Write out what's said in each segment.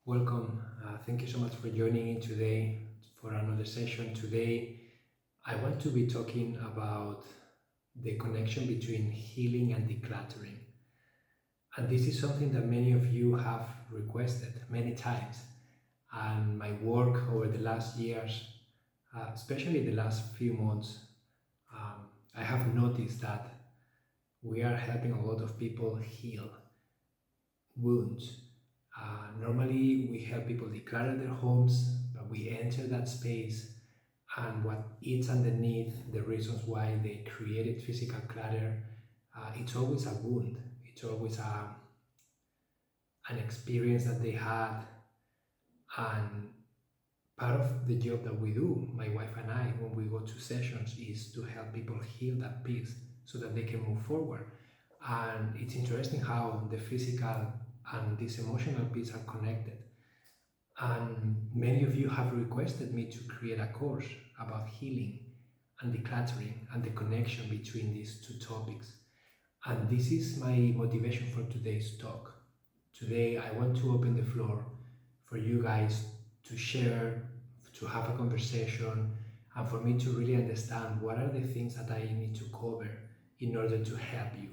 Welcome. Thank you so much for joining in today for another session. Today, I want to be talking about the connection between healing and decluttering. And this is something that many of you have requested many times. And my work over the last years, especially the last few months, I have noticed that we are helping a lot of people heal wounds. Normally, we help people declutter their homes, but we enter that space and what is underneath the reasons why they created physical clutter, it's always a wound. It's always an experience that they had. And part of the job that we do, my wife and I, when we go to sessions, is to help people heal that piece so that they can move forward. And it's interesting how the physical and this emotional piece are connected. And many of you have requested me to create a course about healing and decluttering and the connection between these two topics. And this is my motivation for today's talk. Today, I want to open the floor for you guys to share, to have a conversation, and for me to really understand what are the things that I need to cover in order to help you,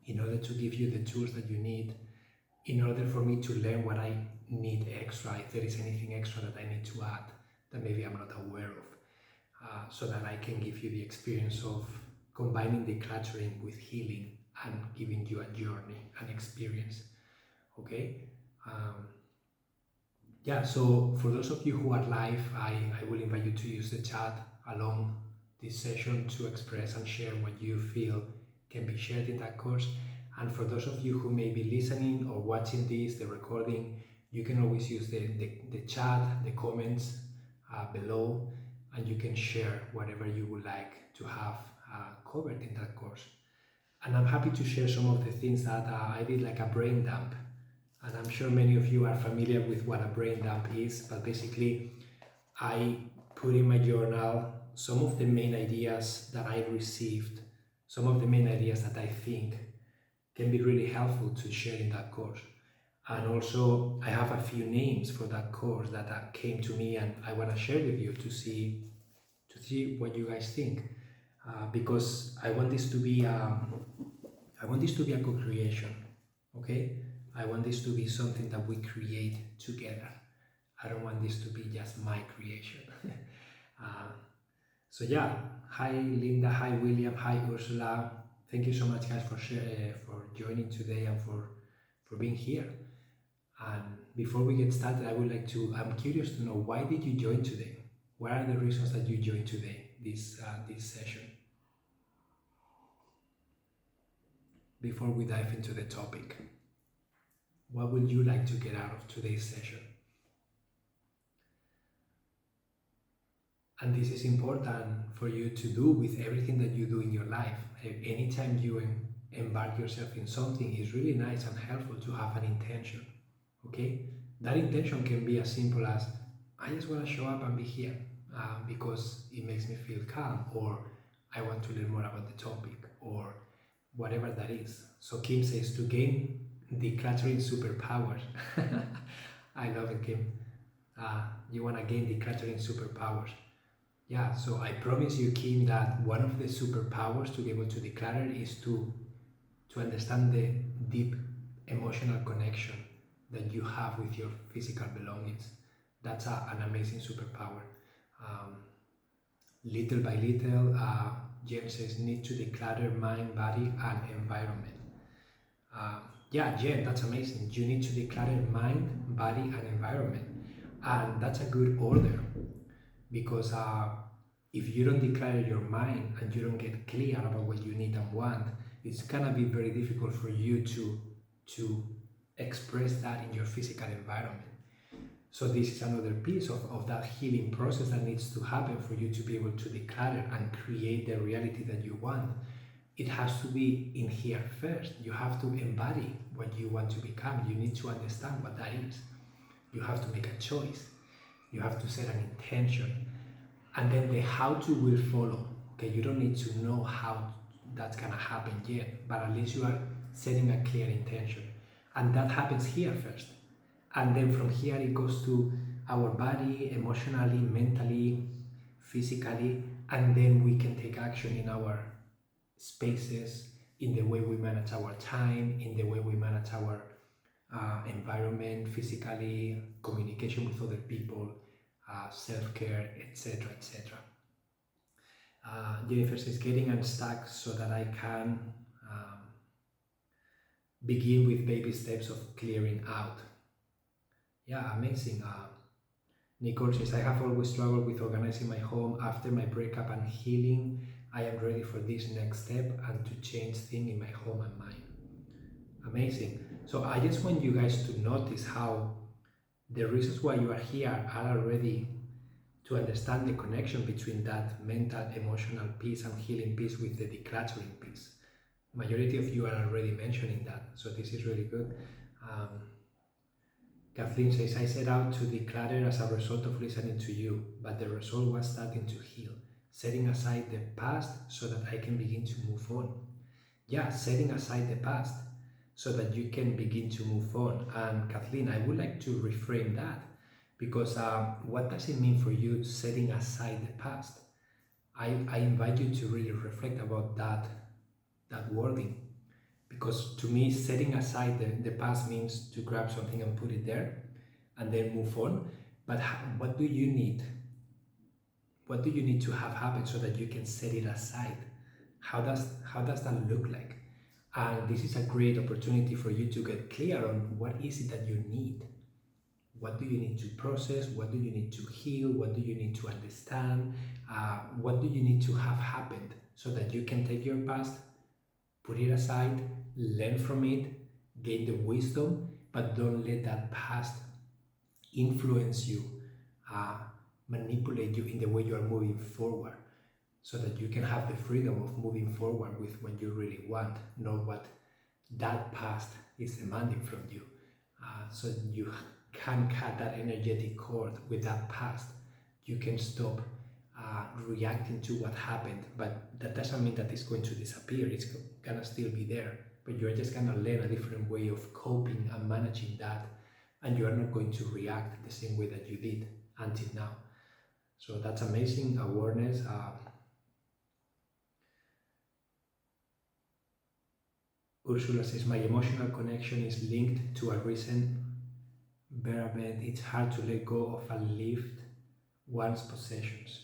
in order to give you the tools that you need, in order for me to learn what I need extra, if there is anything extra that I need to add that maybe I'm not aware of, so that I can give you the experience of combining decluttering with healing and giving you a journey, an experience. Okay? Yeah, so for those of you who are live, I will invite you to use the chat along this session to express and share what you feel can be shared in that course. And for those of you who may be listening or watching this, the recording, you can always use the chat, the comments below, and you can share whatever you would like to have covered in that course. And I'm happy to share some of the things that I did, like a brain dump. And I'm sure many of you are familiar with what a brain dump is, but basically I put in my journal some of the main ideas that I received, some of the main ideas that I think can be really helpful to share in that course. And also I have a few names for that course that came to me, and I want to share with you to see what you guys think, because I want this to be a co-creation. Okay, I want this to be something that we create together. I don't want this to be just my creation. uh, so yeah, hi Linda, hi William, hi Ursula. Thank you so much, guys, for joining today and for being here. And before we get started, I'm curious to know, why did you join today? What are the reasons that you joined today, this session? Before we dive into the topic, what would you like to get out of today's session? And this is important for you to do with everything that you do in your life. Anytime you embark yourself in something, it's really nice and helpful to have an intention. Okay? That intention can be as simple as, I just want to show up and be here because it makes me feel calm, or I want to learn more about the topic, or whatever that is. So Kim says to gain decluttering superpowers. I love it, Kim. You want to gain decluttering superpowers. Yeah, so I promise you, Kim, that one of the superpowers to be able to declutter is to understand the deep emotional connection that you have with your physical belongings. That's an amazing superpower. Little by little, Jen says, need to declutter mind, body, and environment. Yeah, Jen, that's amazing. You need to declutter mind, body, and environment. And that's a good order, because if you don't declare your mind and you don't get clear about what you need and want, it's gonna be very difficult for you to express that in your physical environment. So this is another piece of that healing process that needs to happen for you to be able to declare and create the reality that you want. It has to be in here first. You have to embody what you want to become. You need to understand what that is. You have to make a choice. You have to set an intention. And then the how to will follow. Okay, you don't need to know how that's gonna happen yet, but at least you are setting a clear intention. And that happens here first. And then from here it goes to our body, emotionally, mentally, physically, and then we can take action in our spaces, in the way we manage our time, in the way we manage our environment, physically, communication with other people, self-care, etc., etc. Jennifer says, getting unstuck so that I can um, begin with baby steps of clearing out. Yeah, amazing. Nicole says, I have always struggled with organizing my home after my breakup and healing. I am ready for this next step and to change things in my home and mind. Amazing. So I just want you guys to notice how the reasons why you are here are already to understand the connection between that mental, emotional piece and healing piece with the decluttering piece. Majority of you are already mentioning that, so this is really good. Um, Kathleen says, I set out to declutter as a result of listening to you, but the result was starting to heal, setting aside the past so that I can begin to move on. Yeah, setting aside the past so that you can begin to move on. And Kathleen, I would like to reframe that because what does it mean for you setting aside the past? I invite you to really reflect about that wording, because to me setting aside the past means to grab something and put it there and then move on. But what do you need? What do you need to have happen so that you can set it aside? How does that look like? And this is a great opportunity for you to get clear on what is it that you need. What do you need to process? What do you need to heal? What do you need to understand? What do you need to have happened so that you can take your past, put it aside, learn from it, gain the wisdom, but don't let that past influence you, uh, manipulate you in the way you are moving forward, so that you can have the freedom of moving forward with what you really want, not what that past is demanding from you. So you can cut that energetic cord with that past. You can stop reacting to what happened, but that doesn't mean that it's going to disappear. It's gonna still be there, but you're just gonna learn a different way of coping and managing that, and you are not going to react the same way that you did until now. So that's amazing awareness. Ursula says, my emotional connection is linked to a recent bear event. It's hard to let go of and lift one's possessions.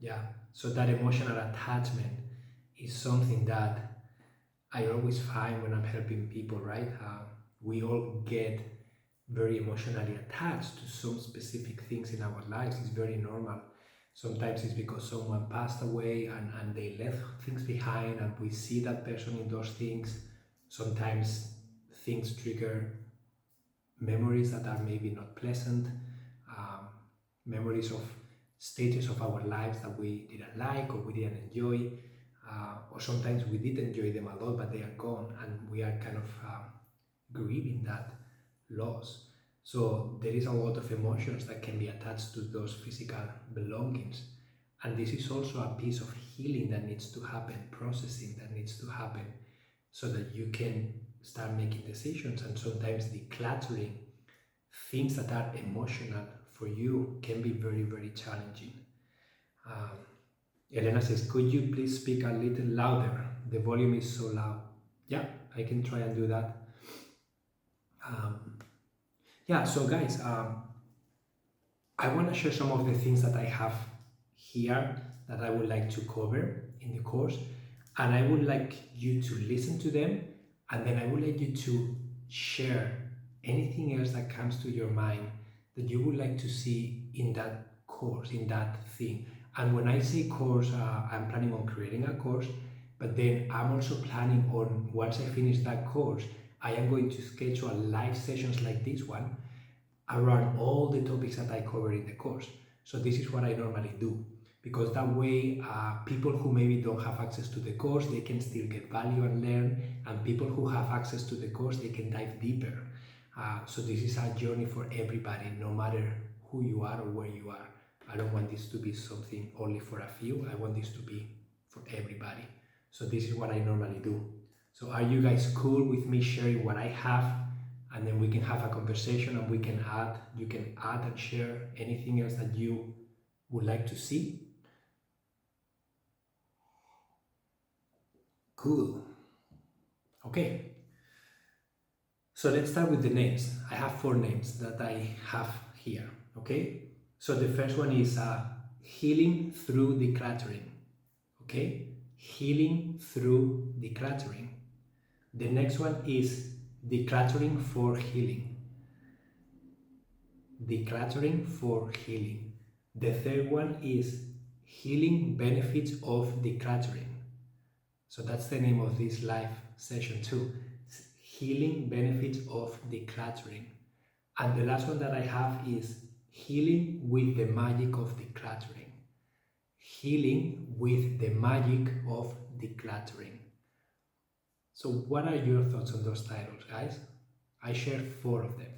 Yeah, so that emotional attachment is something that I always find when I'm helping people, right? We all get very emotionally attached to some specific things in our lives. It's very normal. Sometimes it's because someone passed away and they left things behind and we see that person in those things. Sometimes things trigger memories that are maybe not pleasant, um, memories of stages of our lives that we didn't like or we didn't enjoy, or sometimes we did enjoy them a lot but they are gone and we are kind of grieving that loss. So there is a lot of emotions that can be attached to those physical belongings. And this is also a piece of healing that needs to happen, processing that needs to happen, so that you can start making decisions. And sometimes decluttering things that are emotional for you can be very, very challenging. Um, Elena says, could you please speak a little louder? The volume is so loud. Yeah, I can try and do that. Yeah, so guys, I want to share some of the things that I have here that I would like to cover in the course, and I would like you to listen to them, and then I would like you to share anything else that comes to your mind that you would like to see in that course, in that thing. And when I say course, I'm planning on creating a course, but then I'm also planning on, once I finish that course, I am going to schedule live sessions like this one around all the topics that I cover in the course. So this is what I normally do, because that way people who maybe don't have access to the course, they can still get value and learn, and people who have access to the course, they can dive deeper. So this is a journey for everybody, no matter who you are or where you are. I don't want this to be something only for a few. I want this to be for everybody. So this is what I normally do. So are you guys cool with me sharing what I have and then we can have a conversation and you can add and share anything else that you would like to see. Cool. Okay. So let's start with the names. I have 4 names that I have here. Okay. So the first one is healing through decluttering. Okay. Healing through decluttering. The next one is decluttering for healing. Decluttering for healing. The third one is healing benefits of decluttering. So that's the name of this live session too. Healing benefits of decluttering. And the last one that I have is healing with the magic of decluttering. Healing with the magic of decluttering. So what are your thoughts on those titles, guys? I shared 4 of them.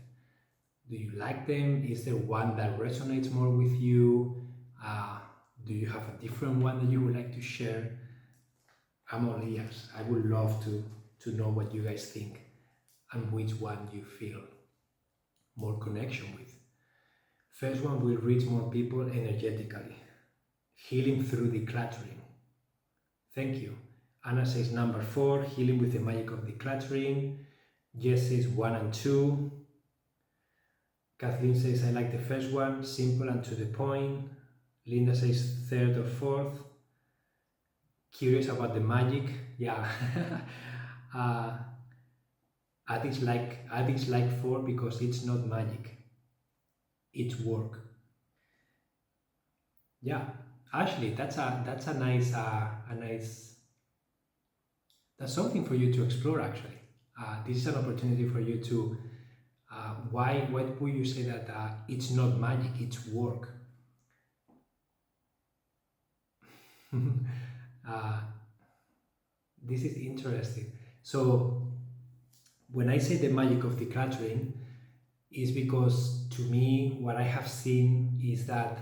Do you like them? Is there one that resonates more with you? Do you have a different one that you would like to share? I'm all ears. I would love to know what you guys think and which one you feel more connection with. First one will reach more people energetically. Healing through decluttering. Thank you. Anna says number 4, healing with the magic of decluttering. Jess says 1 and 2. Kathleen says I like the first one, simple and to the point. Linda says 3rd or 4th. Curious about the magic. Yeah. I dislike 4 because it's not magic. It's work. Yeah. Ashley, that's a nice that's something for you to explore actually. This is an opportunity for you to why would you say that it's not magic, it's work? This is interesting. So when I say the magic of decluttering is because to me what I have seen is that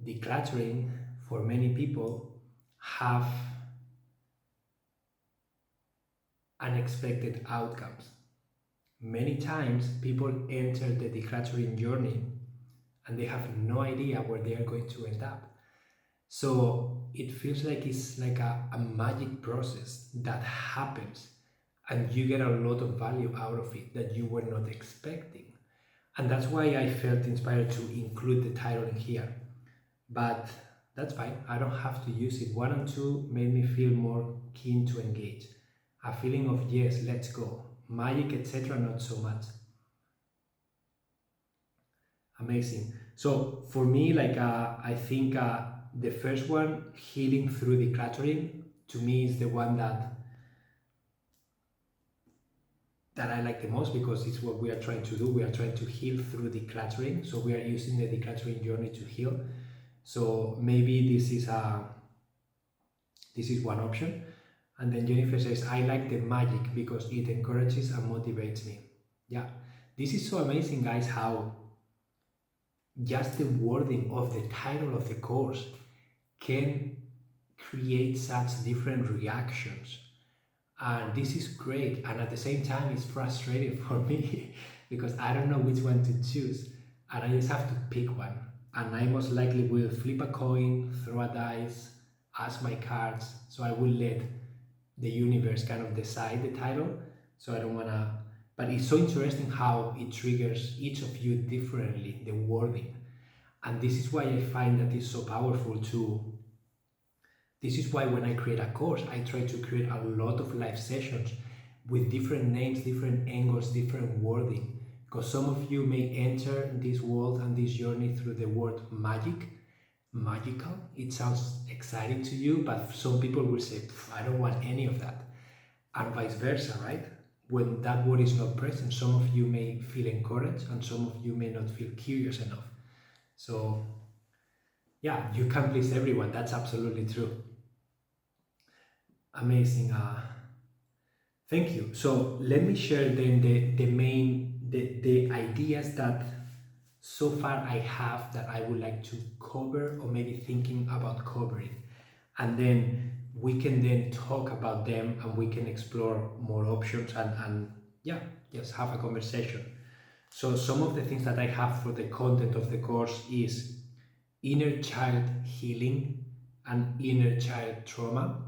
decluttering for many people have unexpected outcomes. Many times people enter the decluttering journey and they have no idea where they are going to end up. So it feels like it's like a magic process that happens and you get a lot of value out of it that you were not expecting. And that's why I felt inspired to include the title in here. But that's fine, I don't have to use it. 1 and 2 made me feel more keen to engage. A feeling of yes, let's go. Magic, etc., not so much. Amazing. So for me, like I think the first one, healing through decluttering, to me is the one that I like the most because it's what we are trying to do. We are trying to heal through decluttering. So we are using the decluttering journey to heal. So maybe this is one option. And then Jennifer says, I like the magic because it encourages and motivates me. Yeah, this is so amazing, guys, how just the wording of the title of the course can create such different reactions. And this is great. And at the same time, it's frustrating for me because I don't know which one to choose. And I just have to pick one. And I most likely will flip a coin, throw a dice, ask my cards. So I will let the universe kind of decide the title. So I don't want to, but it's so interesting how it triggers each of you differently, the wording. And this is why I find that it's so powerful too. This is why when I create a course, I try to create a lot of live sessions with different names, different angles, different wording. Because some of you may enter this world and this journey through the word magic, magical. It sounds exciting to you, but some people will say, I don't want any of that. And vice versa, right? When that word is not present, some of you may feel encouraged and some of you may not feel curious enough. So yeah, you can't please everyone. That's absolutely true. Amazing. Thank you. So let me share then the ideas that so far I have that I would like to cover or maybe thinking about covering. And then we can then talk about them and we can explore more options and yeah, just have a conversation. So some of the things that I have for the content of the course is inner child healing and inner child trauma.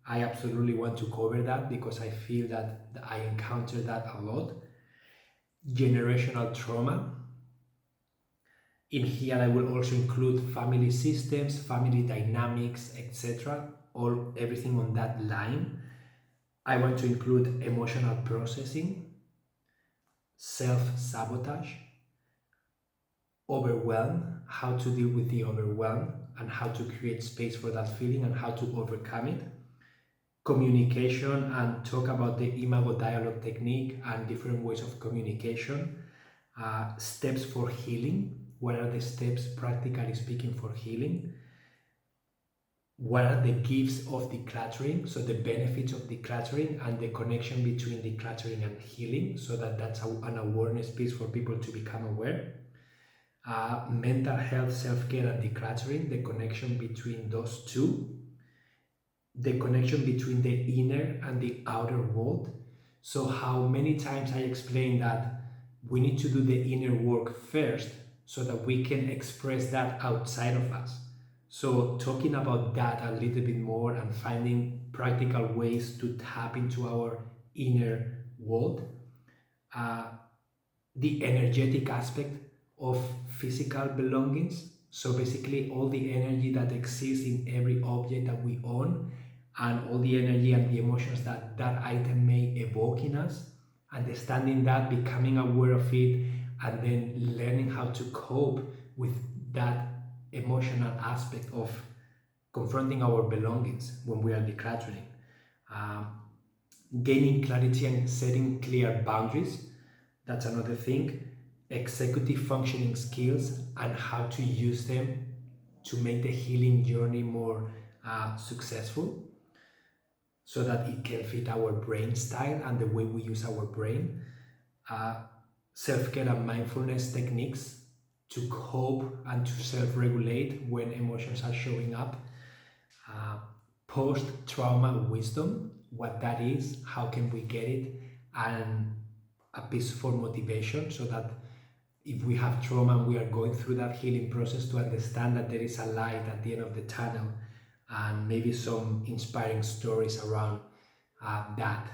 I absolutely want to cover that because I feel that I encounter that a lot. Generational trauma. In here, I will also include family systems, family dynamics, etc. All everything on that line. I want to include emotional processing, self-sabotage, overwhelm, how to deal with the overwhelm, and how to create space for that feeling and how to overcome it. Communication and talk about the imago dialogue technique and different ways of communication. Steps for healing. What are the steps, practically speaking, for healing? What are the gifts of decluttering? So the benefits of decluttering and the connection between decluttering and healing, so that's an awareness piece for people to become aware. Mental health, self-care, and decluttering, the connection between those two, the connection between the inner and the outer world. So how many times I explain that we need to do the inner work first so that we can express that outside of us. So talking about that a little bit more and finding practical ways to tap into our inner world. Uh, the energetic aspect of physical belongings. So basically all the energy that exists in every object that we own and all the energy and the emotions that that item may evoke in us, understanding that, becoming aware of it, and then learning how to cope with that emotional aspect of confronting our belongings when we are decluttering. Um, Gaining clarity and setting clear boundaries, that's another thing. Executive functioning skills and how to use them to make the healing journey more successful so that it can fit our brain style and the way we use our brain. Uh, Self-care and mindfulness techniques to cope and to self-regulate when emotions are showing up. uh, Post-trauma wisdom, what that is, how can we get it, and a peaceful motivation so that if we have trauma and we are going through that healing process, to understand that there is a light at the end of the tunnel and maybe some inspiring stories around that.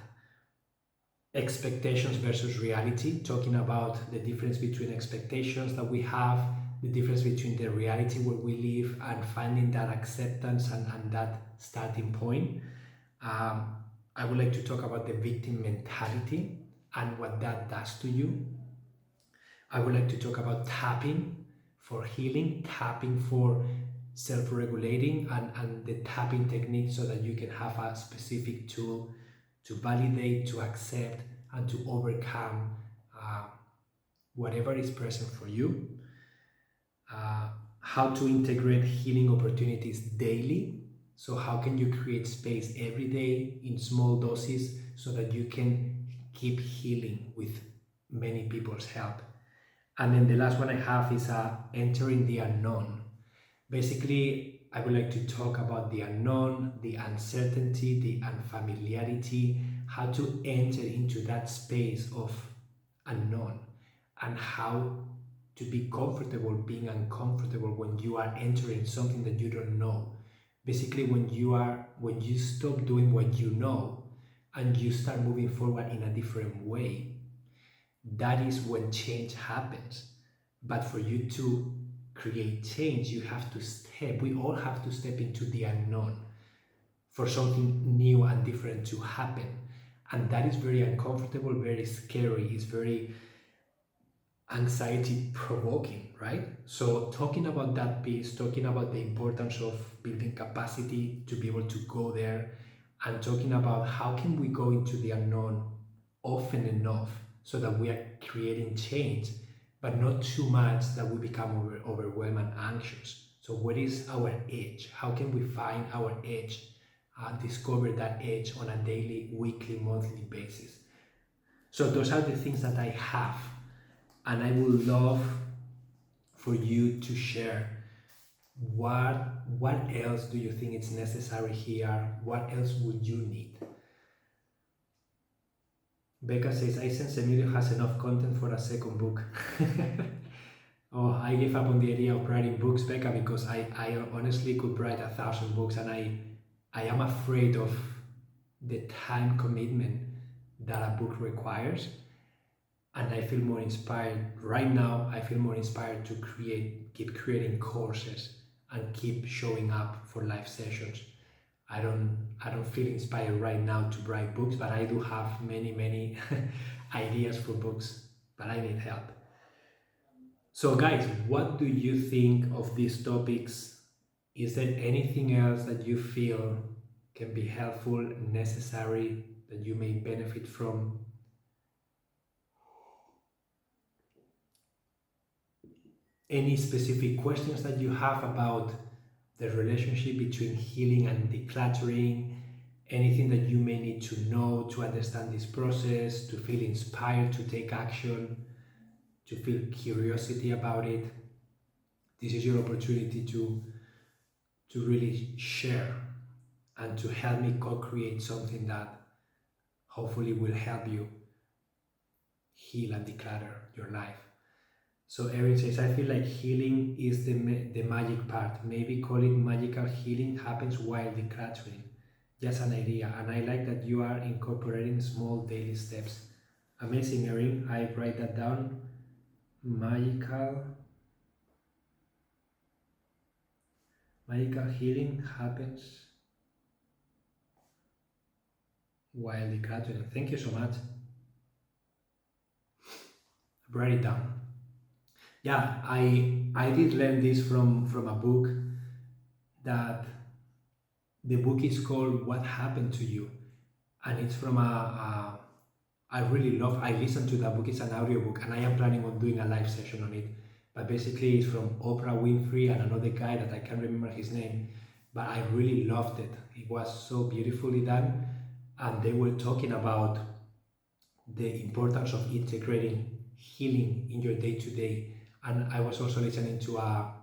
Expectations versus reality, talking about the difference between expectations that we have, the difference between the reality where we live, and finding that acceptance and that starting point. Um, I would like to talk about the victim mentality and what that does to you. I would like to talk about tapping for healing, tapping for self-regulating, and the tapping technique so that you can have a specific tool to validate, to accept, and to overcome uh, whatever is present for you. Uh, how to integrate healing opportunities daily. So how can you create space every day in small doses so that you can keep healing with many people's help. And then the last one I have is entering the unknown. Basically, I would like to talk about the unknown, the uncertainty, the unfamiliarity, how to enter into that space of unknown, and how to be comfortable being uncomfortable when you are entering something that you don't know. Basically, when you stop doing what you know and you start moving forward in a different way, that is when change happens. But for you to create change, you have to step, we all have to step into the unknown for something new and different to happen. And that is very uncomfortable, very scary, it's very anxiety provoking, right? So talking about that piece, talking about the importance of building capacity to be able to go there, and talking about how can we go into the unknown often enough so that we are creating change, but not too much that we become overwhelmed and anxious. So what is our edge? How can we find our edge? Discover that edge on a daily, weekly, monthly basis. So those are the things that I have, and I would love for you to share what else do you think is necessary here? What else would you need? Becca says, I sense Emilio has enough content for a second book. Oh, I gave up on the idea of writing books, Becca, because I honestly could write 1,000 books, and I am afraid of the time commitment that a book requires. And I feel more inspired right now. I feel more inspired to keep creating courses and keep showing up for live sessions. I don't feel inspired right now to write books, but I do have many ideas for books, but I need help. So guys, what do you think of these topics? Is there anything else that you feel can be helpful, necessary, that you may benefit from? Any specific questions that you have about the relationship between healing and decluttering? Anything that you may need to know to understand this process, to feel inspired to take action, to feel curiosity about it? This is your opportunity to really share and to help me co-create something that hopefully will help you heal and declutter your life. So Erin says, I feel like healing is the magic part. Maybe call it magical healing happens while decluttering. Just an idea. And I like that you are incorporating small daily steps. Amazing, Erin. I write that down. Magical healing happens while decluttering. Thank you so much. Write it down. Yeah, I did learn this from a book. That the book is called What Happened to You, and it's from a I really love. I listened to that book. It's an audiobook, and I am planning on doing a live session on it. But basically, it's from Oprah Winfrey and another guy that I can't remember his name. But I really loved it. It was so beautifully done, and they were talking about the importance of integrating healing in your day to day. And I was also listening to a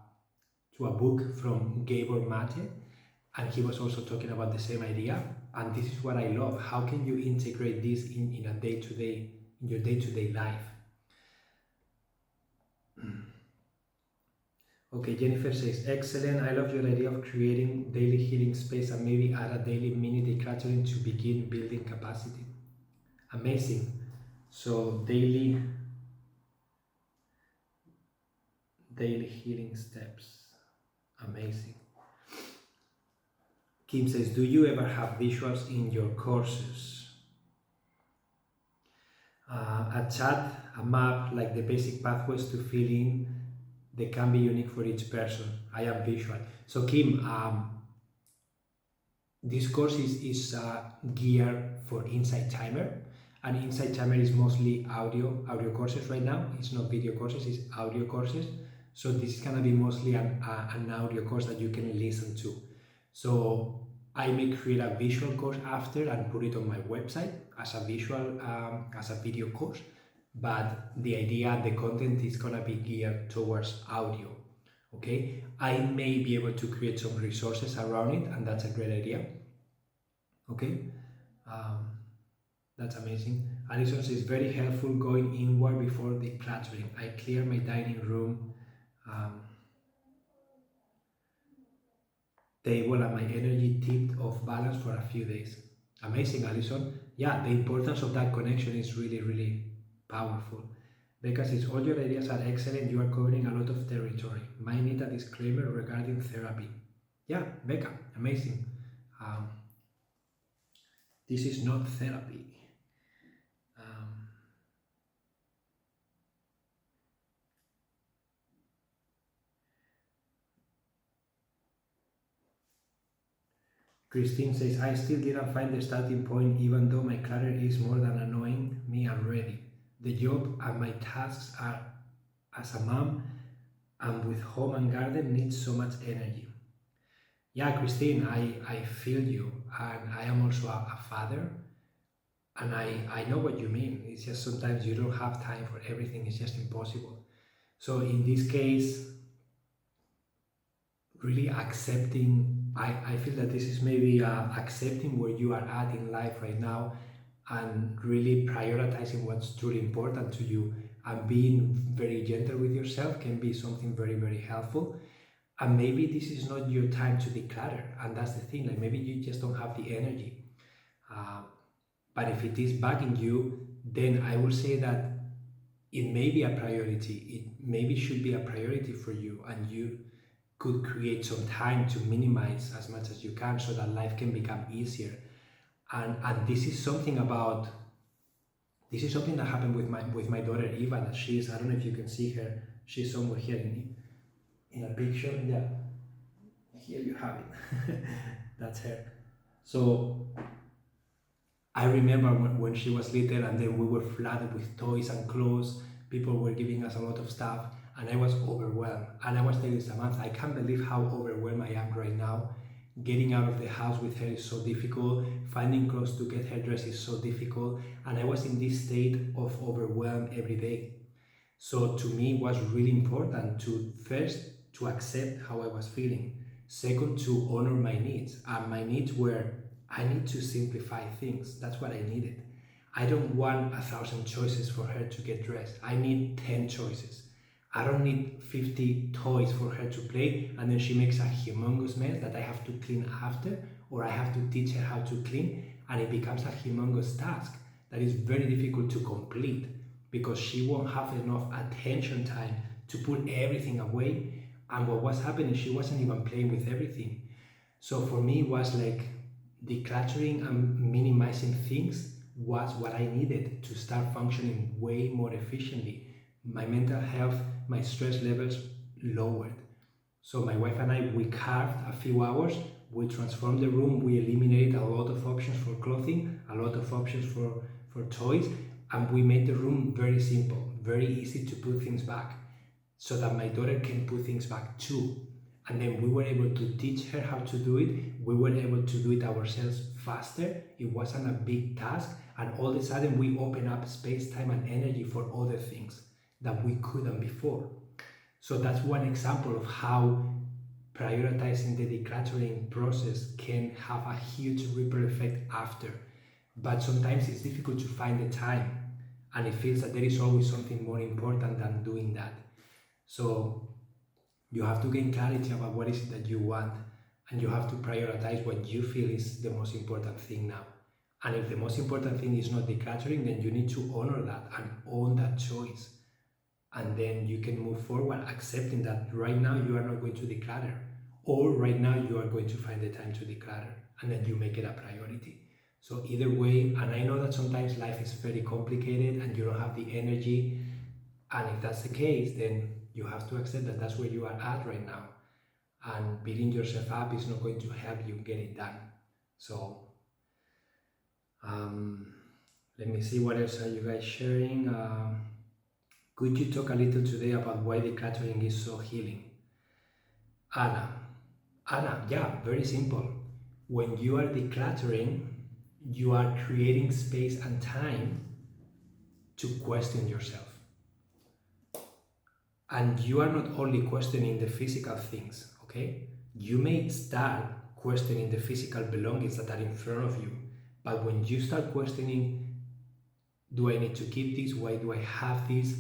book from Gabor Mate, and he was also talking about the same idea. And this is what I love. How can you integrate this in a day to day, in your day to day life? Okay, Jennifer says, excellent. I love your idea of creating daily healing space and maybe add a daily mini decluttering to begin building capacity. Amazing. So daily healing steps. Amazing. Kim says, do you ever have visuals in your courses? A chart, a map, like the basic pathways to fill in, they can be unique for each person. I am visual. So Kim, this course is geared for Insight Timer, and Insight Timer is mostly audio courses right now. It's not video courses, it's audio courses. So this is gonna be mostly an audio course that you can listen to. So I may create a visual course after and put it on my website as a as a video course. But the idea, the content is gonna be geared towards audio. Okay, I may be able to create some resources around it, and that's a great idea. Okay, that's amazing. Alison says, very helpful going inward before decluttering. I clear my dining room table and my energy tipped off balance for a few days. Amazing, Alison. Yeah, the importance of that connection is really powerful. Becca says, all your ideas are excellent. You are covering a lot of territory. Might need a disclaimer regarding therapy. Yeah, Becca, amazing. This is not therapy. Christine says, I still didn't find the starting point even though my clutter is more than annoying me already. The job and my tasks are as a mom and with home and garden needs so much energy. Yeah, Christine, I feel you, and I am also a father, and I know what you mean. It's just sometimes you don't have time for everything, it's just impossible. So in this case, really accepting, I feel that this is maybe accepting where you are at in life right now and really prioritizing what's truly important to you and being very gentle with yourself can be something very, very helpful. And maybe this is not your time to declutter, and that's the thing, like maybe you just don't have the energy. Uh, but if it is bugging you, then I will say that it may be a priority. It maybe should be a priority for you, and you could create some time to minimize as much as you can so that life can become easier. And this is something that happened with my daughter Eva. That she's, I don't know if you can see her. She's somewhere here in a picture. Yeah, here you have it. That's her. So I remember when she was little, and then we were flooded with toys and clothes. People were giving us a lot of stuff, and I was overwhelmed. And I was telling Samantha, I can't believe how overwhelmed I am right now. Getting out of the house with her is so difficult. Finding clothes to get her dressed is so difficult. And I was in this state of overwhelm every day. So to me, it was really important to first to accept how I was feeling. Second, to honor my needs. And my needs were, I need to simplify things. That's what I needed. I don't want 1,000 choices for her to get dressed. I need 10 choices. I don't need 50 toys for her to play, and then she makes a humongous mess that I have to clean after, or I have to teach her how to clean, and it becomes a humongous task that is very difficult to complete because she won't have enough attention time to put everything away. And what was happening, she wasn't even playing with everything. So for me, it was like decluttering and minimizing things was what I needed to start functioning way more efficiently. My mental health, my stress levels lowered. So my wife and I, we carved a few hours, we transformed the room, we eliminated a lot of options for clothing, a lot of options for toys, and we made the room very simple, very easy to put things back so that my daughter can put things back too. And then we were able to teach her how to do it. We were able to do it ourselves faster. It wasn't a big task. And all of a sudden we open up space, time, and energy for other things that we couldn't before. So that's one example of how prioritizing the decluttering process can have a huge ripple effect after. But sometimes it's difficult to find the time, and it feels that there is always something more important than doing that. So you have to gain clarity about what is it that you want, and you have to prioritize what you feel is the most important thing now. And if the most important thing is not decluttering, then you need to honor that and own that choice. And then you can move forward accepting that right now you are not going to declutter, or right now you are going to find the time to declutter, and then you make it a priority. So either way, and I know that sometimes life is very complicated and you don't have the energy, and if that's the case, then you have to accept that that's where you are at right now. And beating yourself up is not going to help you get it done. So let me see, what else are you guys sharing? Could you talk a little today about why decluttering is so healing? Anna, yeah, very simple. When you are decluttering, you are creating space and time to question yourself. And you are not only questioning the physical things, okay? You may start questioning the physical belongings that are in front of you, but when you start questioning, do I need to keep this? Why do I have this?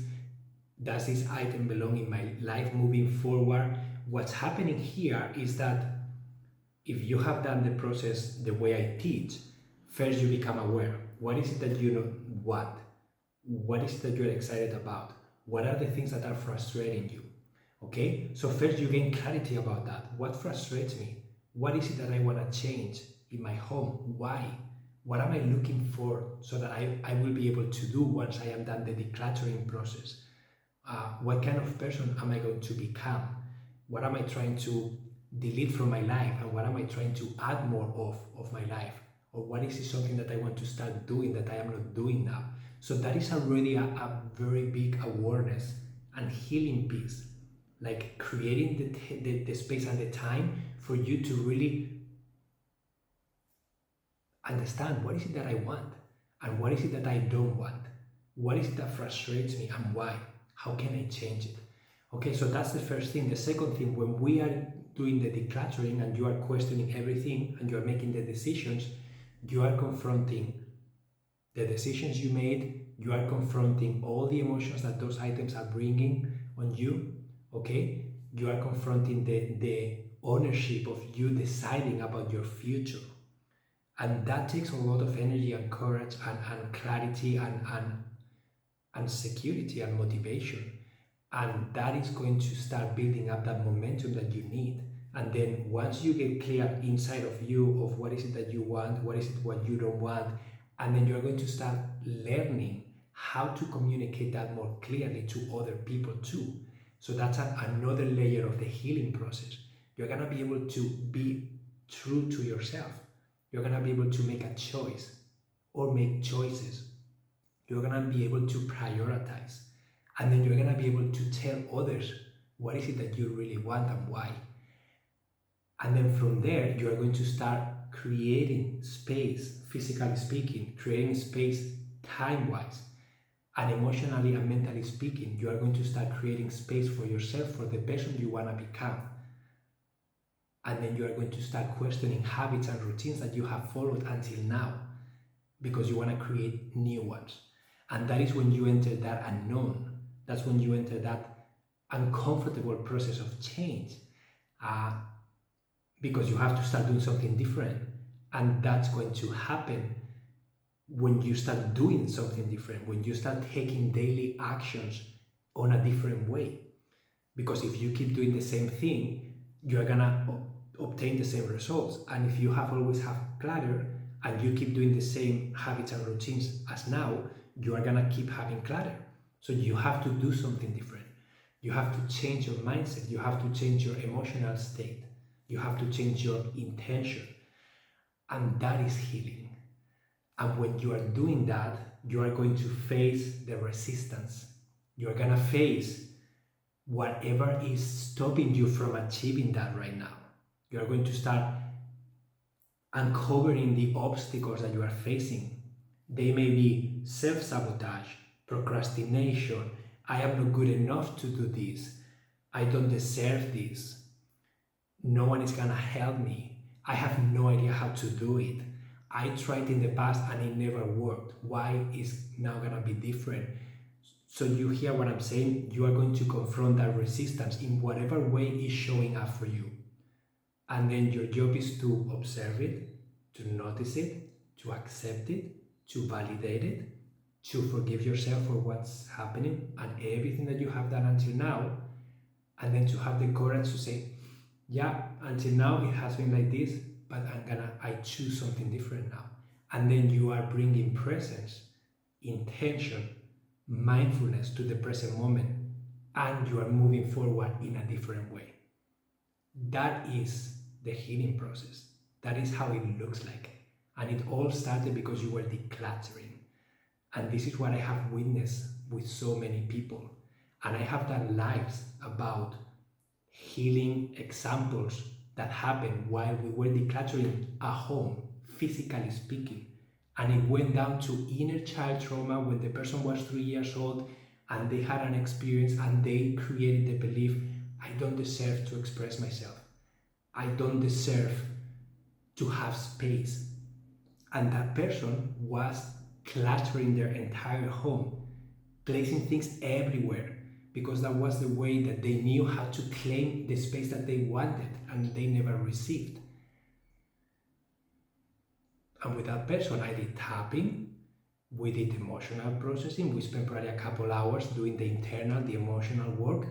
Does this item belong in my life moving forward? What's happening here is that if you have done the process the way I teach, first you become aware. What is it that you want? What is it that you're excited about? What are the things that are frustrating you? Okay, so first you gain clarity about that. What frustrates me? What is it that I want to change in my home? Why? What am I looking for so that I will be able to do once I am done the decluttering process? What kind of person am I going to become? What am I trying to delete from my life, and what am I trying to add more of my life? Or what is it something that I want to start doing that I am not doing now? So that is already a very big awareness and healing piece, like creating the space and the time for you to really understand what is it that I want and what is it that I don't want. What is it that frustrates me and why? How can I change it? Okay, so that's the first thing. The second thing, when we are doing the decluttering and you are questioning everything and you are making the decisions, you are confronting the decisions you made, you are confronting all the emotions that those items are bringing on you, okay? You are confronting the ownership of you deciding about your future. And that takes a lot of energy and courage and clarity and security and motivation. And that is going to start building up that momentum that you need. And then once you get clear inside of you of what is it that you want, what is it what you don't want, and then you're going to start learning how to communicate that more clearly to other people too. So that's another layer of the healing process. You're going to be able to be true to yourself. You're going to be able to make a choice or make choices. You're going to be able to prioritize. And then you're going to be able to tell others what is it that you really want and why. And then from there, you are going to start creating space, physically speaking, creating space time-wise, and emotionally and mentally speaking. You are going to start creating space for yourself, for the person you want to become. And then you are going to start questioning habits and routines that you have followed until now, because you want to create new ones. And that is when you enter that unknown. That's when you enter that uncomfortable process of change. Because you have to start doing something different. And that's going to happen when you start doing something different, when you start taking daily actions on a different way. Because if you keep doing the same thing, you're gonna obtain the same results. And if you have always have clutter and you keep doing the same habits and routines as now, you are gonna keep having clutter. So you have to do something different. You have to change your mindset. You have to change your emotional state. You have to change your intention. And that is healing. And when you are doing that, you are going to face the resistance. You are going to face whatever is stopping you from achieving that right now. You are going to start uncovering the obstacles that you are facing. They may be self-sabotage, procrastination. I am not good enough to do this. I don't deserve this. No one is gonna help me. I have no idea how to do it. I tried in the past and it never worked. Why is now gonna be different? So you hear what I'm saying? You are going to confront that resistance in whatever way is showing up for you. And then your job is to observe it, to notice it, to accept it, to validate it, to forgive yourself for what's happening and everything that you have done until now, and then to have the courage to say, yeah, until now it has been like this, but I choose something different now. And then you are bringing presence, intention, mindfulness to the present moment, and you are moving forward in a different way. That is the healing process. That is how it looks like. And it all started because you were decluttering. And this is what I have witnessed with so many people. And I have done lives about healing examples that happened while we were decluttering a home, physically speaking. And it went down to inner child trauma when the person was 3 years old and they had an experience and they created the belief, I don't deserve to express myself. I don't deserve to have space. And that person was cluttering their entire home, placing things everywhere, because that was the way that they knew how to claim the space that they wanted and they never received. And with that person, I did tapping, we did emotional processing, we spent probably a couple hours doing the internal, the emotional work.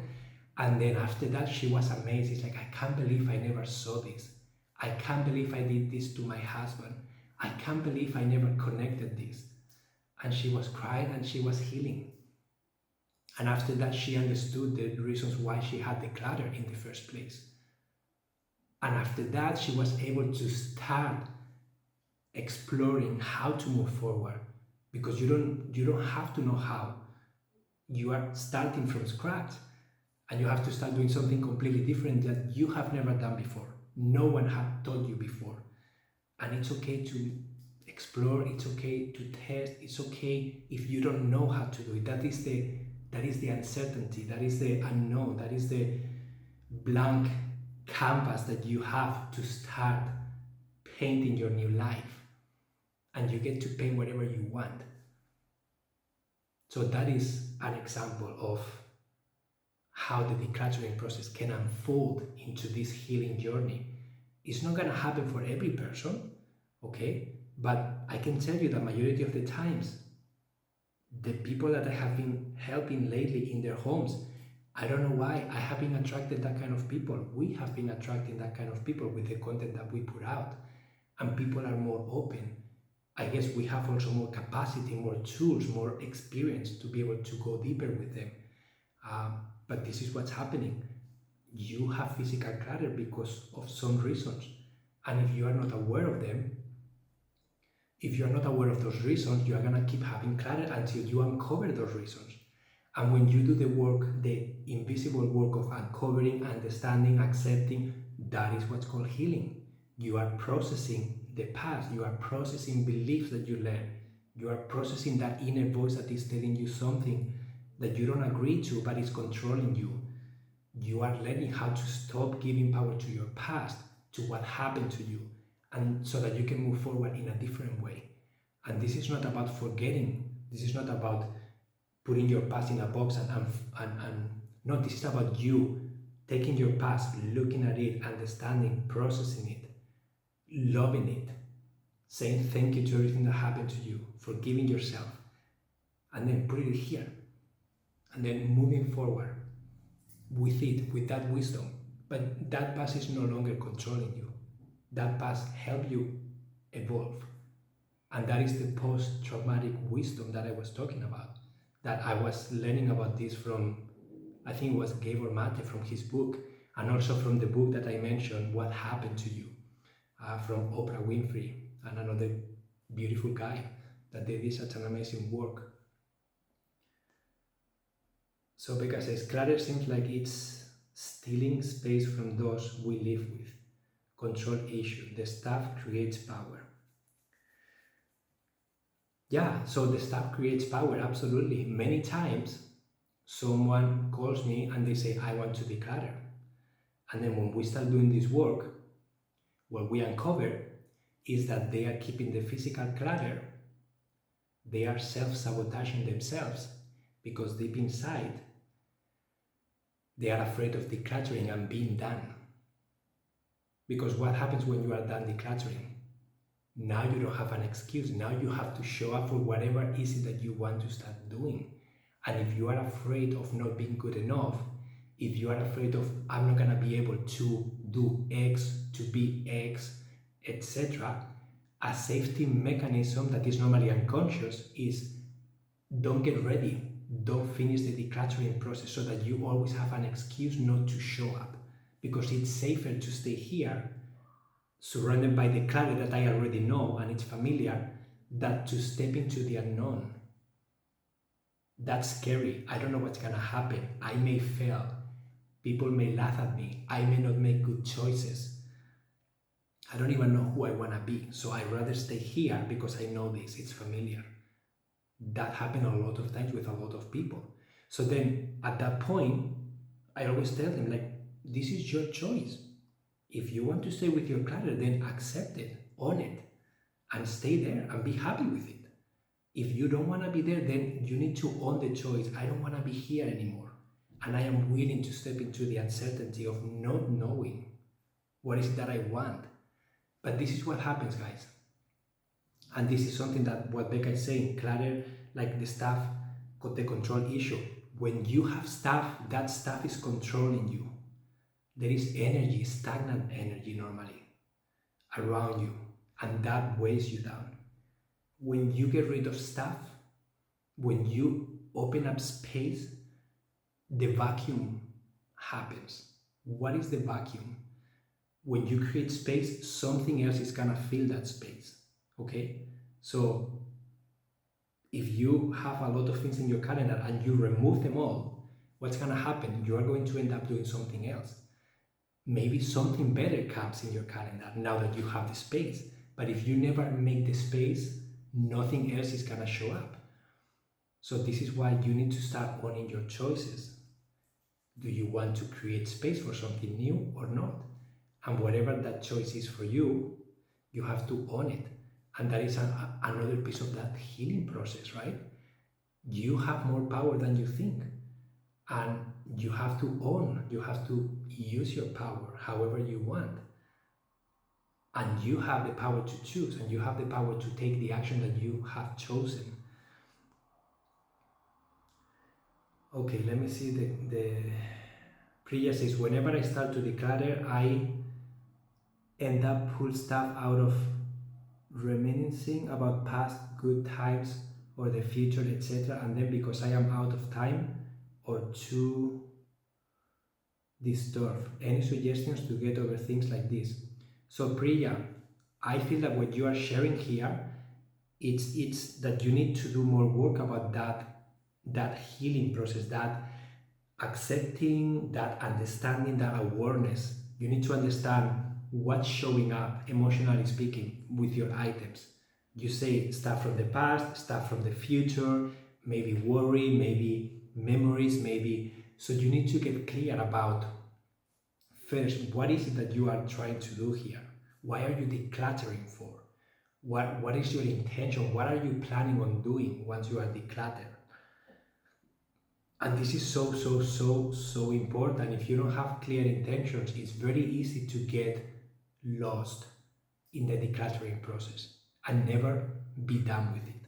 And then after that, she was amazed. It's like, I can't believe I never saw this. I can't believe I did this to my husband. I can't believe I never connected this. And she was crying and she was healing. And after that, she understood the reasons why she had the clutter in the first place. And after that, she was able to start exploring how to move forward, because you don't have to know how. You are starting from scratch and you have to start doing something completely different that you have never done before. No one had taught you before. And it's okay to explore, it's okay to test, it's okay if you don't know how to do it. That is the uncertainty, that is the unknown, that is the blank canvas that you have to start painting your new life. And you get to paint whatever you want. So that is an example of how the decluttering process can unfold into this healing journey. It's not going to happen for every person, okay? But I can tell you that majority of the times, the people that I have been helping lately in their homes, I don't know why, I have been attracted that kind of people. We have been attracting that kind of people with the content that we put out. And people are more open. I guess we have also more capacity, more tools, more experience to be able to go deeper with them. But this is what's happening. You have physical clutter because of some reasons. And if you are not aware of them, if you are not aware of those reasons, you are going to keep having clutter until you uncover those reasons. And when you do the work, the invisible work of uncovering, understanding, accepting, that is what's called healing. You are processing the past, you are processing beliefs that you learned, you are processing that inner voice that is telling you something that you don't agree to but is controlling you. You are learning how to stop giving power to your past, to what happened to you, and so that you can move forward in a different way. And this is not about forgetting. This is not about putting your past in a box and no, this is about you taking your past, looking at it, understanding, processing it, loving it, saying thank you to everything that happened to you, forgiving yourself, and then putting it here, and then moving forward with it, with that wisdom. But that past is no longer controlling you. That past helped you evolve. And that is the post-traumatic wisdom that I was talking about. That I was learning about this from, I think it was Gabor Mate from his book, and also from the book that I mentioned, What Happened to You, from Oprah Winfrey, and another beautiful guy that they did such an amazing work. So Becca says, clutter seems like it's stealing space from those we live with. Control issue. The stuff creates power. Yeah, so the stuff creates power, absolutely. Many times, someone calls me and they say, I want to declutter. And then when we start doing this work, what we uncover is that they are keeping the physical clutter. They are self-sabotaging themselves because deep inside, they are afraid of decluttering and being done. Because what happens when you are done decluttering? Now you don't have an excuse. Now you have to show up for whatever is it that you want to start doing. And if you are afraid of not being good enough, if you are afraid of, I'm not going to be able to do X, to be X, etc., a safety mechanism that is normally unconscious is don't get ready. Don't finish the decluttering process so that you always have an excuse not to show up. Because it's safer to stay here, surrounded by the clutter that I already know and it's familiar, than to step into the unknown. That's scary. I don't know what's gonna happen. I may fail. People may laugh at me. I may not make good choices. I don't even know who I wanna be. So I'd rather stay here because I know this, it's familiar. That happened a lot of times with a lot of people. So then at that point, I always tell them, like, this is your choice. If you want to stay with your clutter, then accept it, own it, and stay there and be happy with it. If you don't want to be there, then you need to own the choice. I don't want to be here anymore. And I am willing to step into the uncertainty of not knowing what is it that I want. But this is what happens, guys. And this is something that what Becca is saying, clutter, like the stuff, the control issue. When you have stuff, that stuff is controlling you. There is energy, stagnant energy normally, around you, and that weighs you down. When you get rid of stuff, when you open up space, the vacuum happens. What is the vacuum? When you create space, something else is gonna fill that space, okay? So if you have a lot of things in your calendar and you remove them all, what's gonna happen? You are going to end up doing something else. Maybe something better comes in your calendar now that you have the space. But if you never make the space, nothing else is gonna show up. So this is why you need to start owning your choices. Do you want to create space for something new or not? And whatever that choice is for you, you have to own it. And that is another piece of that healing process, right? You have more power than you think. And you have to own, you have to use your power however you want. And you have the power to choose, and you have the power to take the action that you have chosen. Okay, let me see the Priya says, whenever I start to declutter, I end up pull stuff out of reminiscing about past good times or the future, etc. And then because I am out of time or too disturbed. Any suggestions to get over things like this? So Priya, I feel that what you are sharing here, it's that you need to do more work about that healing process, that accepting, that understanding, that awareness. You need to understand what's showing up, emotionally speaking, with your items. You say stuff from the past, stuff from the future, maybe worry, maybe memories, maybe. So you need to get clear about first, what is it that you are trying to do here? Why are you decluttering for? What is your intention? What are you planning on doing once you are decluttered? And this is so important. If you don't have clear intentions, it's very easy to get lost in the decluttering process and never be done with it.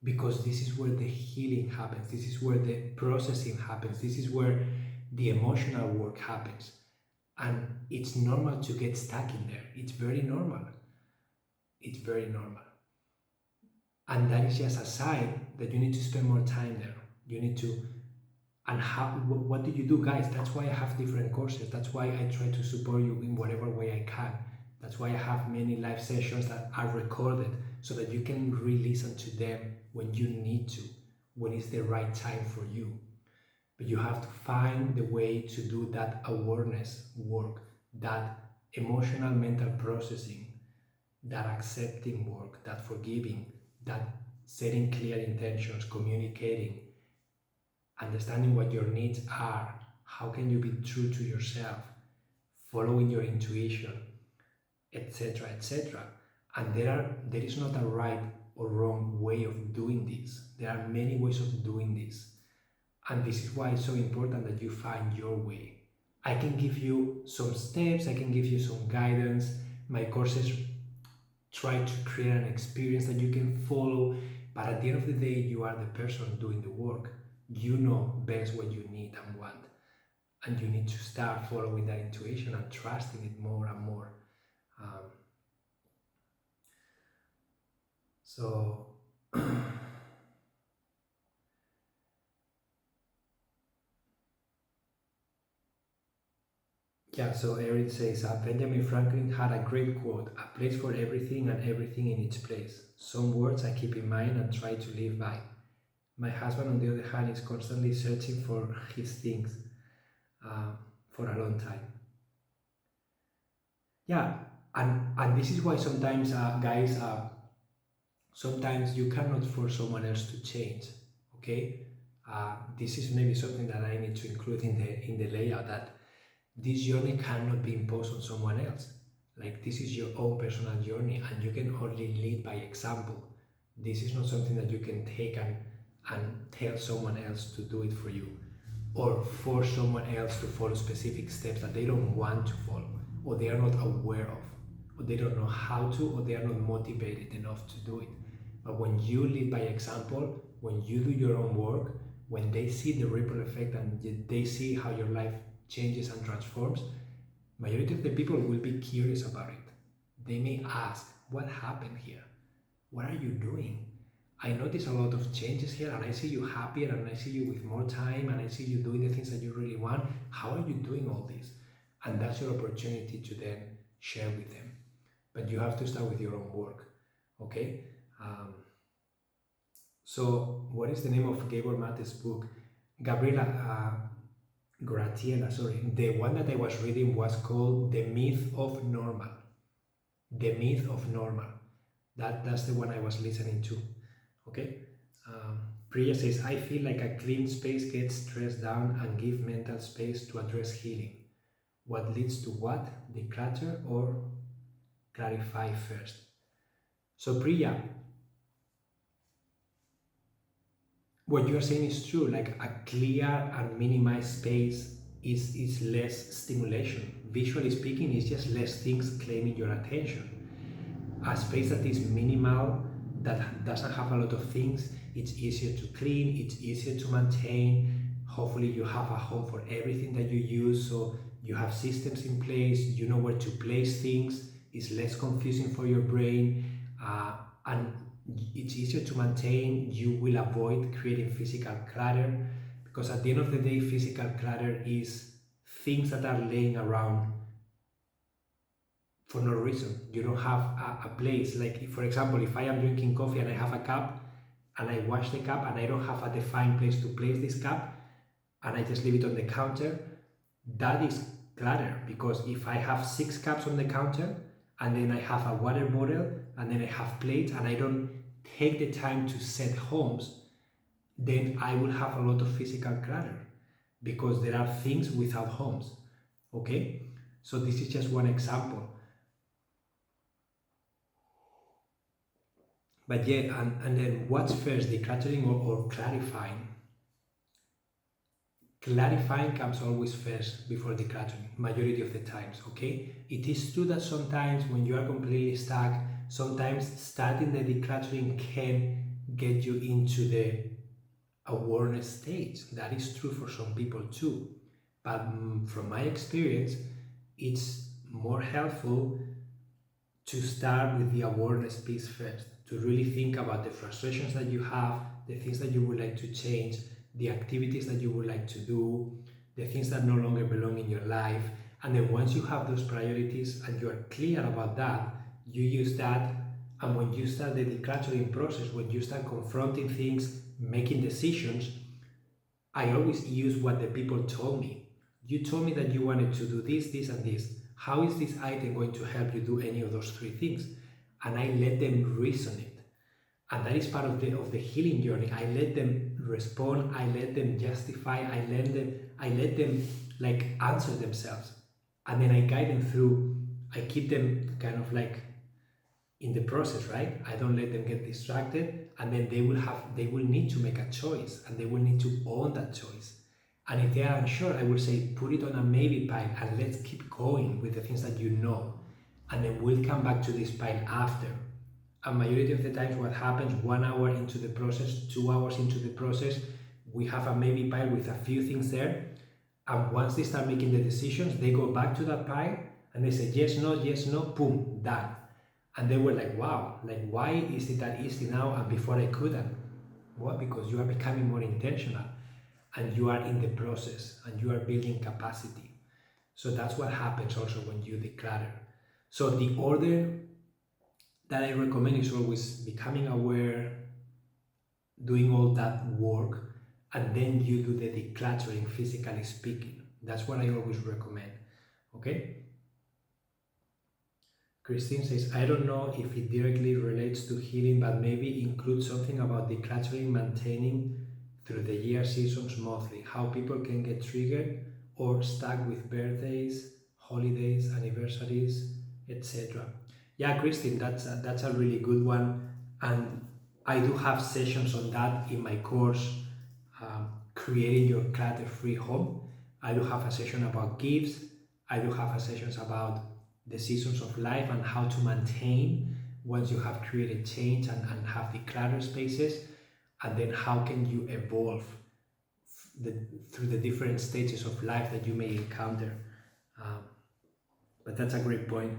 Because this is where the healing happens, this is where the processing happens, this is where the emotional work happens. And it's normal to get stuck in there. It's very normal. It's very normal. And that is just a sign that you need to spend more time there. You need to, and how, what do you do, guys? That's why I have different courses. That's why I try to support you in whatever way I can. That's why I have many live sessions that are recorded so that you can re-listen to them when you need to, when it's the right time for you. But you have to find the way to do that awareness work, that emotional mental processing, that accepting work, that forgiving, that setting clear intentions, communicating, understanding what your needs are, how can you be true to yourself, following your intuition, etc., etc. And there is not a right or wrong way of doing this. There are many ways of doing this. And this is why it's so important that you find your way. I can give you some steps, I can give you some guidance. My courses try to create an experience that you can follow, but at the end of the day, you are the person doing the work. You know best what you need and want. And you need to start following that intuition and trusting it more and more. So yeah, so Erin says, Benjamin Franklin had a great quote, a place for everything and everything in its place. Some words I keep in mind and try to live by. My husband, on the other hand, is constantly searching for his things for a long time. Yeah, and this is why sometimes, guys, sometimes you cannot force someone else to change, okay? This is maybe something that I need to include in the layout, that this journey cannot be imposed on someone else. Like, this is your own personal journey and you can only lead by example. This is not something that you can take and tell someone else to do it for you, or force someone else to follow specific steps that they don't want to follow, or they are not aware of, or they don't know how to, or they are not motivated enough to do it. But when you lead by example, when you do your own work, when they see the ripple effect and they see how your life changes and transforms, majority of the people will be curious about it. They may ask, what happened here? What are you doing? I notice a lot of changes here, and I see you happier, and I see you with more time, and I see you doing the things that you really want. How are you doing all this? And that's your opportunity to then share with them. But you have to start with your own work, okay? So what is the name of Gabor Mate's book? Gabriela Gratiela, sorry. The one that I was reading was called The Myth of Normal. The Myth of Normal. That's the one I was listening to. Okay. Priya says, I feel like a clean space gets stressed down and give mental space to address healing. What leads to what? Declutter or clarify first? So Priya, what you are saying is true. Like a clear and minimized space is less stimulation. Visually speaking, it's just less things claiming your attention. A space that is minimal, that doesn't have a lot of things, it's easier to clean, it's easier to maintain. Hopefully you have a home for everything that you use, so you have systems in place, you know where to place things, it's less confusing for your brain, and it's easier to maintain. You will avoid creating physical clutter, because at the end of the day, physical clutter is things that are laying around for no reason. You don't have a place. Like, if, for example, if I am drinking coffee and I have a cup and I wash the cup and I don't have a defined place to place this cup and I just leave it on the counter, that is clutter. Because if I have 6 cups on the counter and then I have a water bottle and then I have plates and I don't take the time to set homes, then I will have a lot of physical clutter because there are things without homes. Okay? So this is just one example. But yeah, and then what's first, decluttering or clarifying? Clarifying comes always first before decluttering, majority of the times, okay? It is true that sometimes when you are completely stuck, sometimes starting the decluttering can get you into the awareness stage. That is true for some people too. But from my experience, it's more helpful to start with the awareness piece first, to really think about the frustrations that you have, the things that you would like to change, the activities that you would like to do, the things that no longer belong in your life. And then once you have those priorities and you are clear about that, you use that. And when you start the decluttering process, when you start confronting things, making decisions, I always use what the people told me. You told me that you wanted to do this, this, and this. How is this item going to help you do any of those 3 things? And I let them reason it. And that is part of the healing journey. I let them respond, I let them justify, I let them like answer themselves. And then I guide them through, I keep them kind of like in the process, right? I don't let them get distracted, and then they will need to make a choice, and they will need to own that choice. And if they are unsure, I would say put it on a maybe pile and let's keep going with the things that you know. And then we'll come back to this pile after. And majority of the times what happens, 1 hour into the process, 2 hours into the process, we have a maybe pile with a few things there. And once they start making the decisions, they go back to that pile and they say yes, no, boom, done. And they were like, wow, like why is it that easy now and before I couldn't? Well, because you are becoming more intentional and you are in the process and you are building capacity. So that's what happens also when you declutter. So the order that I recommend is always becoming aware, doing all that work, and then you do the decluttering, physically speaking. That's what I always recommend. Okay? Christine says, I don't know if it directly relates to healing, but maybe include something about decluttering, maintaining through the year, seasons, monthly, how people can get triggered or stuck with birthdays, holidays, anniversaries, etc. Yeah, Christine, that's a really good one, and I do have sessions on that in my course, creating your clutter-free home. I do have a session about gifts. I do have a sessions about the seasons of life and how to maintain once you have created change and have the clutter spaces, and then how can you evolve through the different stages of life that you may encounter. Um, but that's a great point.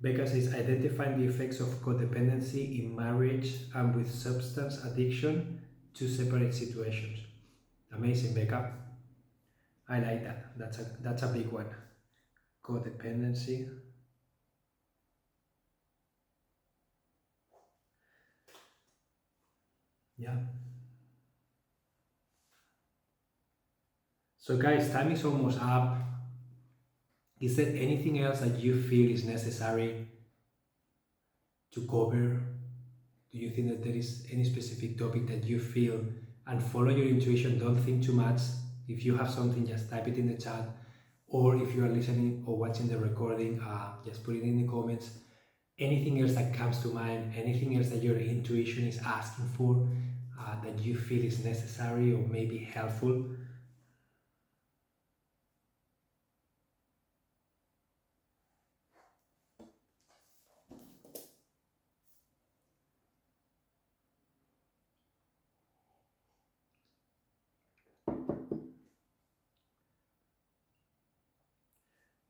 Becca says, identifying the effects of codependency in marriage and with substance addiction, two separate situations. Amazing, Becca. I like that. That's a big one. Codependency. Yeah. So guys, time is almost up. Is there anything else that you feel is necessary to cover? Do you think that there is any specific topic that you feel, and follow your intuition, don't think too much. If you have something, just type it in the chat, or if you are listening or watching the recording, just put it in the comments. Anything else that comes to mind, anything else that your intuition is asking for, that you feel is necessary or maybe helpful.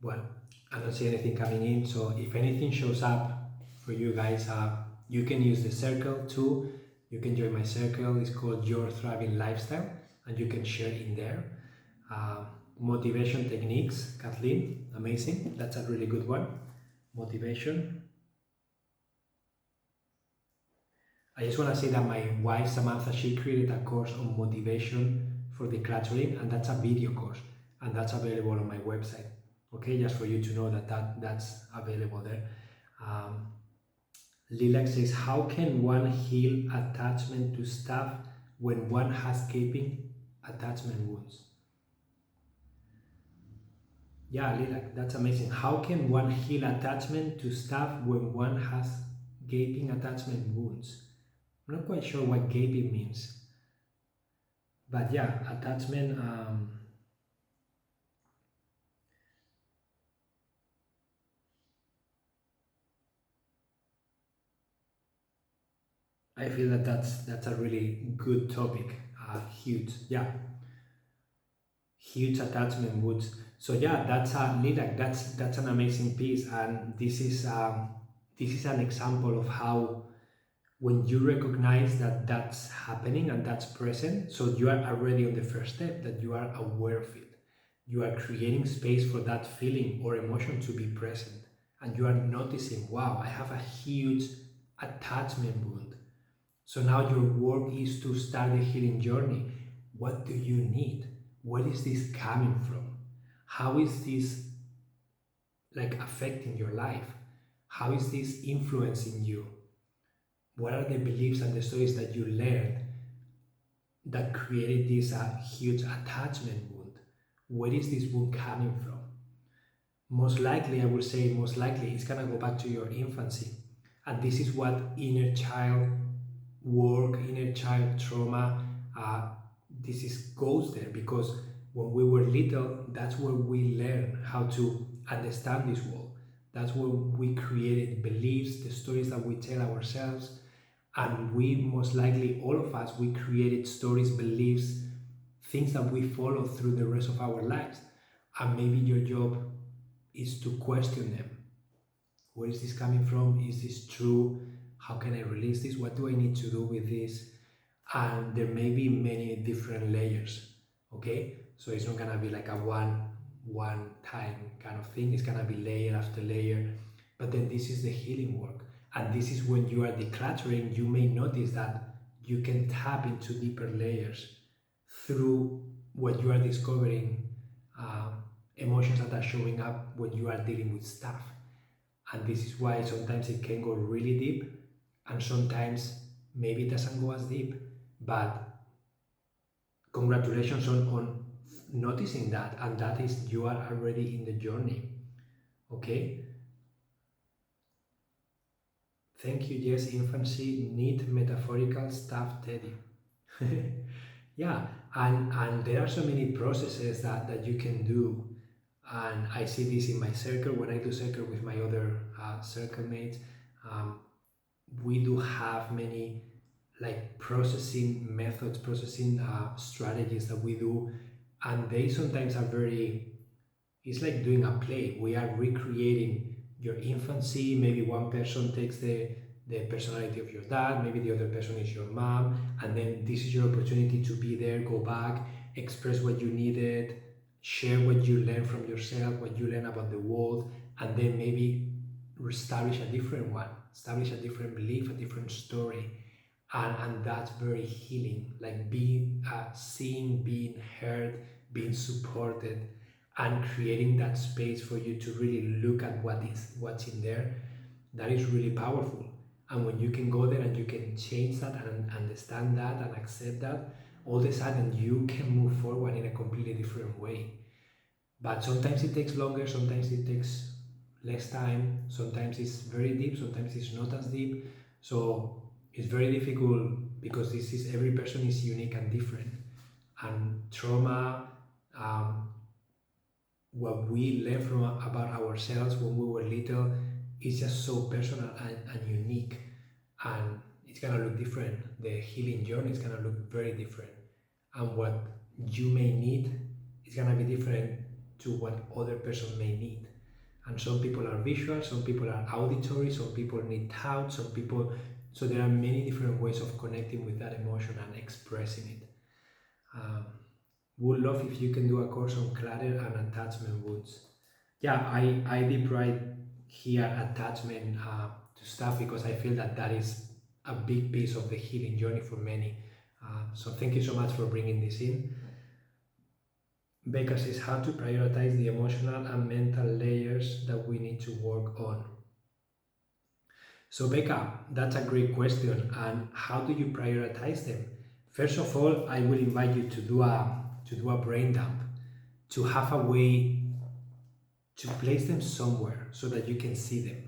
Well, I don't see anything coming in, so if anything shows up for you guys, you can use the circle too. You can join my circle. It's called Your Thriving Lifestyle, and you can share in there. Uh, Motivation techniques, Kathleen, amazing. That's a really good one. Motivation. I just want to say that my wife Samantha, she created a course on motivation for decluttering, and that's a video course, and that's available on my website. Okay, just for you to know that's available there. Um, Lilac says, how can one heal attachment to stuff when one has gaping attachment wounds? Yeah, Lilac, that's amazing. How can one heal attachment to stuff when one has gaping attachment wounds? I'm not quite sure what gaping means, but yeah, attachment. I feel that that's a really good topic. Huge, yeah, huge attachment wounds. So yeah, that's a Lilac. That's an amazing piece, and this is an example of how when you recognize that that's happening and that's present, so you are already on the first step, that you are aware of it. You are creating space for that feeling or emotion to be present, and you are noticing, wow, I have a huge attachment wound. So now your work is to start the healing journey. What do you need? Where is this coming from? How is this like affecting your life? How is this influencing you? What are the beliefs and the stories that you learned that created this huge attachment wound? Where is this wound coming from? Most likely, I would say, most likely, it's gonna go back to your infancy. And this is what inner child work, inner child trauma, this is goes there, because when we were little, that's where we learn how to understand this world. That's where we created beliefs, the stories that we tell ourselves, and we most likely, all of us, we created stories, beliefs, things that we follow through the rest of our lives. And maybe your job is to question them. Where is this coming from? Is this true? How can I release this? What do I need to do with this? And there may be many different layers. Okay, so it's not gonna be like a one time kind of thing. It's gonna be layer after layer. But then this is the healing work. And this is when you are decluttering, you may notice that you can tap into deeper layers through what you are discovering, emotions that are showing up when you are dealing with stuff. And this is why sometimes it can go really deep, and sometimes maybe it doesn't go as deep. But congratulations on noticing that, and that is, you are already in the journey. Okay, thank you. Yes, infancy need metaphorical stuffed teddy. Yeah, and there are so many processes that you can do, and I see this in my circle when I do circle with my other circle mates. um, we do have many like processing methods, processing strategies that we do, and they sometimes are very, it's like doing a play. We are recreating your infancy. Maybe one person takes the personality of your dad, maybe the other person is your mom, and then this is your opportunity to be there, go back, express what you needed, share what you learned from yourself, what you learn about the world, and then maybe establish a different one, establish a different belief, a different story. And that's very healing, like being seen, being heard, being supported, and creating that space for you to really look at what's in there. That is really powerful. And when you can go there and you can change that and understand that and accept that, all of a sudden you can move forward in a completely different way. But sometimes it takes longer, sometimes it takes less time, sometimes it's very deep, sometimes it's not as deep. So It's very difficult because this is every person is unique and different, and trauma, um, what we learn from about ourselves when we were little, is just so personal and unique, and it's gonna look different. The healing journey is gonna look very different, and what you may need is gonna be different to what other person may need. And some people are visual, some people are auditory, some people need touch, some people. So there are many different ways of connecting with that emotion and expressing it. Um, would love if you can do a course on clutter and attachment wounds. Yeah, I did write here attachment to stuff because I feel that that is a big piece of the healing journey for many. So thank you so much for bringing this in. Becca says how to prioritize the emotional and mental layers that we need to work on. So Becca, that's a great question. And how do you prioritize them? First of all, I will invite you to do a brain dump, to have a way to place them somewhere so that you can see them.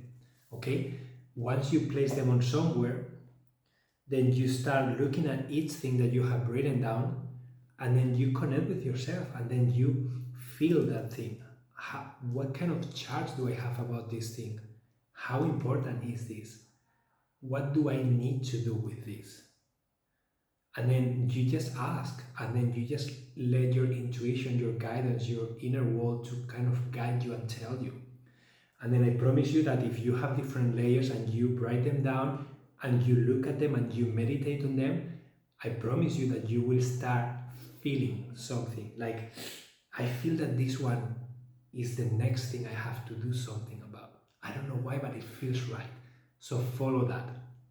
Okay? Once you place them on somewhere, then you start looking at each thing that you have written down, and then you connect with yourself, and then you feel that thing. What kind of charge do I have about this thing? How important is this? What do I need to do with this? And then you just ask, and then you just let your intuition, your guidance, your inner world to kind of guide you and tell you. And then I promise you that if you have different layers and you write them down and you look at them and you meditate on them, I promise you that you will start feeling something. Like, I feel that this one is the next thing I have to do something about. I don't know why, but it feels right. So follow that.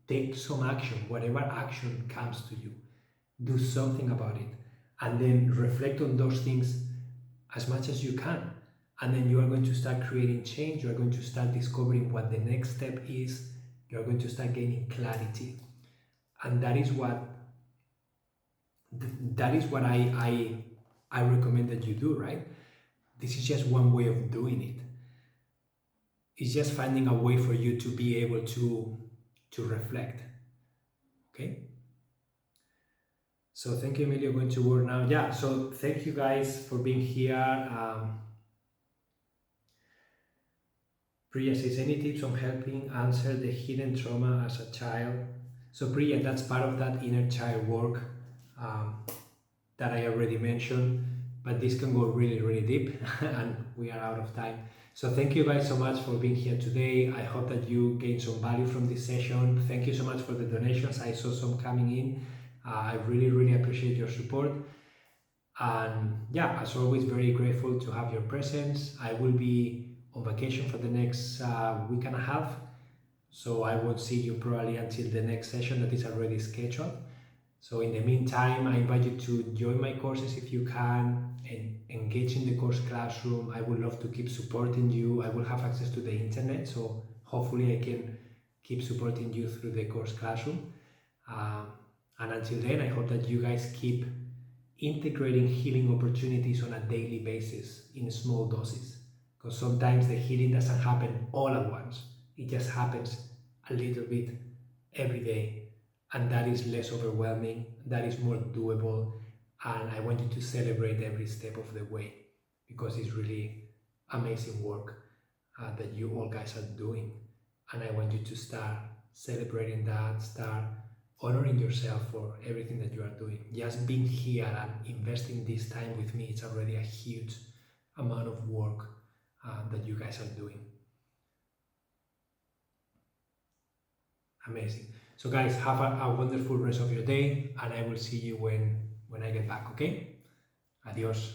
Take some action, whatever action comes to you. Do something about it. And then reflect on those things as much as you can. And then you are going to start creating change. You are going to start discovering what the next step is. You are going to start gaining clarity. And that is what I recommend that you do, right? This is just one way of doing it. It's just finding a way for you to be able to reflect. Okay? So thank you, Emilio. Going to work now. Yeah, so thank you guys for being here. Priya says, any tips on helping answer the hidden trauma as a child? So Priya, that's part of that inner child work that I already mentioned, but this can go really, really deep and we are out of time. So thank you guys so much for being here today. I hope that you gained some value from this session. Thank you so much for the donations. I saw some coming in. I really, really appreciate your support. And yeah, as always, very grateful to have your presence. I will be on vacation for the next week and a half, so I won't see you probably until the next session that is already scheduled. So in the meantime, I invite you to join my courses if you can and engage in the course classroom. I would love to keep supporting you. I will have access to the internet, so hopefully I can keep supporting you through the course classroom. And until then, I hope that you guys keep integrating healing opportunities on a daily basis in small doses. Because sometimes the healing doesn't happen all at once. It just happens a little bit every day. And that is less overwhelming, that is more doable. And I want you to celebrate every step of the way because it's really amazing work that you all guys are doing. And I want you to start celebrating that, start honoring yourself for everything that you are doing. Just being here and investing this time with me, it's already a huge amount of work that you guys are doing. Amazing. So guys, have a wonderful rest of your day, and I will see you when I get back, okay? Adios.